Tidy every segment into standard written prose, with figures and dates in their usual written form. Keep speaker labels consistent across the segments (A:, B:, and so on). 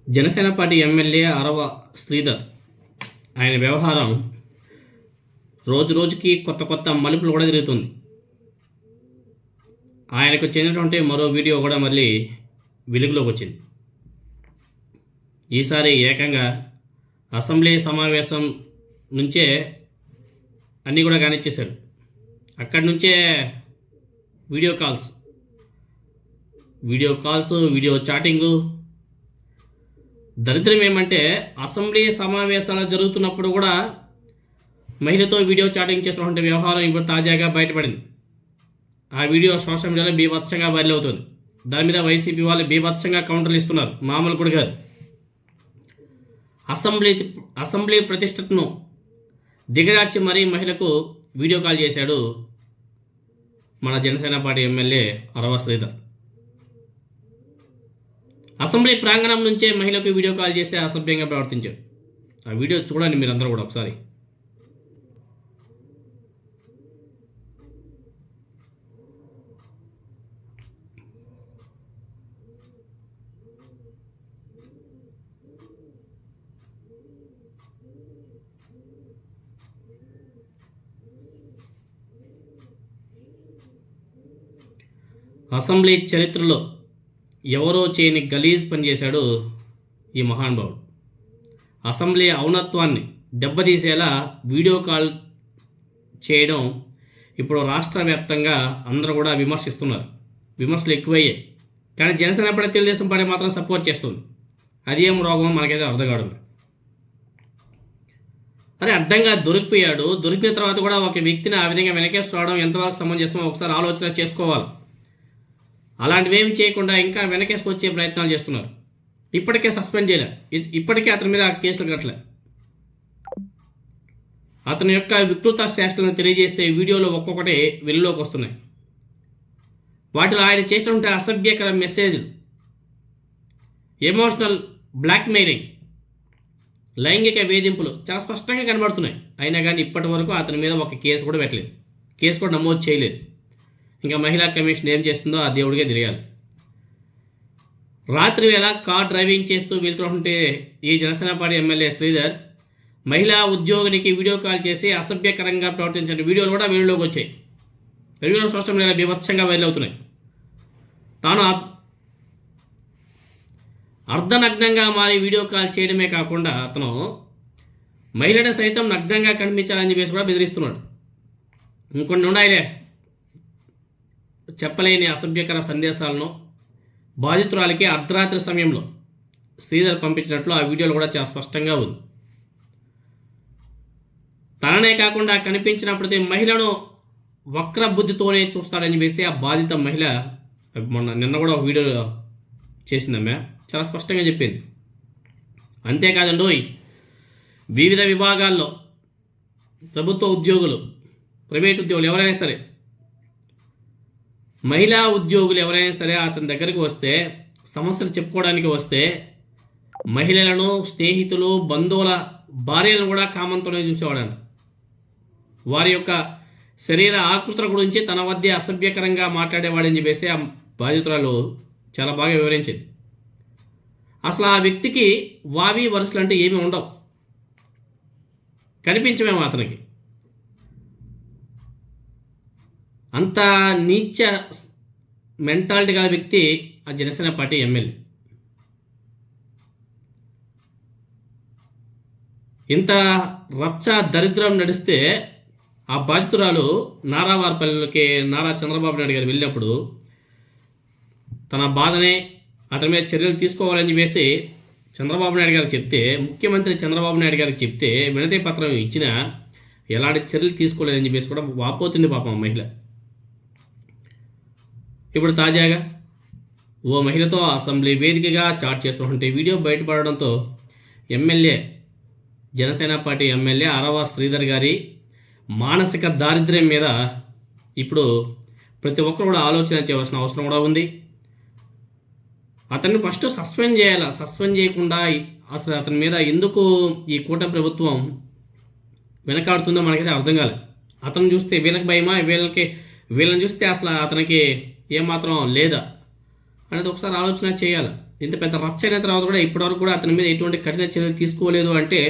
A: Janasena party MLA Arava Sridhar ఆయన వ్యవహారం రోజు రోజుకి కొత్త మలుపులు కూడా తిరుగుతుంది. ఆయనకు చెందినటువంటి మరో వీడియో కూడా మళ్ళీ వెలుగులోకి వచ్చింది. ఈసారి ఏకంగా అసెంబ్లీ సమావేశం నుంచే అన్నీ కూడా కానిచ్చేశారు. అక్కడి నుంచే వీడియో కాల్స్, వీడియో చాటింగు. దరిద్రం ఏమంటే అసెంబ్లీ సమావేశాలు జరుగుతున్నప్పుడు కూడా మహిళతో వీడియో చాటింగ్ చేస్తున్నటువంటి వ్యవహారం ఇప్పుడు తాజాగా బయటపడింది. ఆ వీడియో సోషల్ మీడియాలో బీభత్సంగా వైరల్ అవుతుంది. దాని మీద వైసీపీ వాళ్ళు బీభత్సంగా కౌంటర్లు ఇస్తున్నారు, మామూలు కూడా కాదు. అసెంబ్లీ ప్రతిష్టను దిగజార్చి మరీ మహిళకు వీడియో కాల్ చేశాడు మన Janasena party MLA Arava Sridhar. Assembly ప్రాంగణం నుంచే మహిళకు వీడియో కాల్ చేసి అసభ్యంగా ప్రవర్తించాడు. ఆ వీడియో చూడండి మీరందరూ కూడా ఒకసారి. అసెంబ్లీ చరిత్రలో ఎవరో చేయని గలీజ్ పనిచేశాడు ఈ మహానుభావుడు. అసెంబ్లీ ఔన్నత్వాన్ని దెబ్బతీసేలా వీడియో కాల్ చేయడం ఇప్పుడు రాష్ట్ర వ్యాప్తంగా అందరూ కూడా విమర్శిస్తున్నారు. విమర్శలు ఎక్కువయ్యాయి, కానీ జనసేన పార్టీ తెలుగుదేశం పార్టీ మాత్రం సపోర్ట్ చేస్తుంది. అదేం రోగం మనకైతే అర్థం కావడం. అరే అడ్డంగా దొరికిపోయాడు, దొరికిన తర్వాత కూడా ఒక వ్యక్తిని ఆ విధంగా వెనకేసి రావడం ఎంతవరకు సమంజసమో ఒకసారి ఆలోచన చేసుకోవాలి. అలాంటివి ఏమి చేయకుండా ఇంకా వెనకేసుకొచ్చే ప్రయత్నాలు చేస్తున్నారు. ఇప్పటికే సస్పెండ్ చేయలే, ఇప్పటికే అతని మీద కేసులు కట్టలే. అతని యొక్క వికృత శాస్త్రాలను తెలియజేసే వీడియోలు ఒక్కొక్కటి వెలుగులోకి వస్తున్నాయి. వాటిలో ఆయన చేసినటువంటి అసభ్యకర మెసేజ్లు, ఎమోషనల్ బ్లాక్మెయిలింగ్, లైంగిక వేధింపులు చాలా స్పష్టంగా కనబడుతున్నాయి. అయినా కానీ ఇప్పటి వరకు అతని మీద ఒక కేసు కూడా పెట్టలేదు, కేసు కూడా నమోదు చేయలేదు. ఇంకా మహిళా కమిషన్ ఏం చేస్తుందో ఆ దేవుడికే తెలియాలి. రాత్రి వేళ కార్ డ్రైవింగ్ చేస్తూ వెళ్తుంటే ఈ జనసేన పార్టీ ఎమ్మెల్యే శ్రీధర్ మహిళా ఉద్యోగినికి వీడియో కాల్ చేసి అసభ్యకరంగా ప్రవర్తించిన వీడియోలు కూడా వీడియోలోకి వచ్చాయి. వీడియోలు సోషల్ మీడియాలో బీభత్సంగా వైరల్ అవుతున్నాయి. తాను అర్ధనగ్నంగా మారి వీడియో కాల్ చేయడమే కాకుండా అతను మహిళను సైతం నగ్నంగా కనిపించాలని చెప్పేసి కూడా బెదిరిస్తున్నాడు. ఇంకొన్ని ఉన్నాయిలే చెప్పలేని అసభ్యకర సందేశాలను బాధితురాలికి అర్ధరాత్రి సమయంలో శ్రీధర్ పంపించినట్లు ఆ వీడియోలో కూడా చాలా స్పష్టంగా ఉంది. తననే కాకుండా కనిపించిన ప్రతి మహిళను వక్ర బుద్ధితోనే చూస్తాడని చెప్పేసి ఆ బాధిత మహిళ నిన్న కూడా ఒక వీడియో చేసిందమ్మ, చాలా స్పష్టంగా చెప్పింది. అంతేకాదండి, వివిధ విభాగాల్లో ప్రభుత్వ ఉద్యోగులు, ప్రైవేట్ ఉద్యోగులు ఎవరైనా సరే, మహిళా ఉద్యోగులు ఎవరైనా సరే అతని దగ్గరికి వస్తే, సమస్యలు చెప్పుకోవడానికి వస్తే, మహిళలను, స్నేహితులు, బంధువుల భార్యలను కూడా కామంతోనే చూసేవాడంట. వారి యొక్క శరీర ఆకృతుల గురించి తన వద్ద అసభ్యకరంగా మాట్లాడేవాడని చెప్పేసి ఆ బాధితురాలు చాలా బాగా వివరించింది. అసలు ఆ వ్యక్తికి వావి వరుసలు అంటే ఏమీ ఉండవు, కనిపించమేమో అతనికి. అంత నీచ మెంటాలిటీ గల వ్యక్తి ఆ జనసేన పార్టీ ఎమ్మెల్యే. ఇంత రచ్చ దరిద్రం నడిస్తే ఆ బాధితురాలు నారావారిపల్లికి నారా చంద్రబాబు నాయుడు గారు వెళ్ళినప్పుడు తన బాధనే అతని మీద చర్యలు తీసుకోవాలని చెప్పేసి చంద్రబాబు నాయుడు గారు చెప్తే, ముఖ్యమంత్రి చంద్రబాబు నాయుడు గారికి చెప్తే వినతి పత్రం ఇచ్చినా ఎలాంటి చర్యలు తీసుకోలేదని చెప్పేసి కూడా వాపోతుంది పాపం మహిళ. ఇప్పుడు తాజాగా ఓ మహిళతో అసెంబ్లీ వేదికగా చాట్ చేస్తున్నటువంటి వీడియో బయటపడడంతో MLA, Janasena party MLA Arava Sridhar garu మానసిక దారిద్ర్యం మీద ఇప్పుడు ప్రతి ఒక్కరు కూడా ఆలోచన చేయవలసిన అవసరం కూడా ఉంది. అతన్ని ఫస్ట్ సస్పెండ్ చేయాలి. సస్పెండ్ చేయకుండా అసలు అతని మీద ఎందుకు ఈ కూటమి ప్రభుత్వం వెనకాడుతుందో మనకైతే అర్థం కాలేదు. అతను చూస్తే వీళ్ళకి భయమా, వీళ్ళని చూస్తే అసలు అతనికి ఏమాత్రం లేదా అనేది ఒకసారి ఆలోచన చేయాలి. ఇంత పెద్ద రచ్చ అయిన తర్వాత కూడా ఇప్పటివరకు కూడా అతని మీద ఎటువంటి కఠిన చర్యలు తీసుకోలేదు అంటే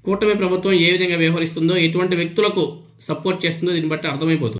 A: కూటమి ప్రభుత్వం ఏ విధంగా వ్యవహరిస్తుందో, ఎటువంటి వ్యక్తులకు సపోర్ట్ చేస్తుందో దీన్ని బట్టి అర్థమైపోతుంది.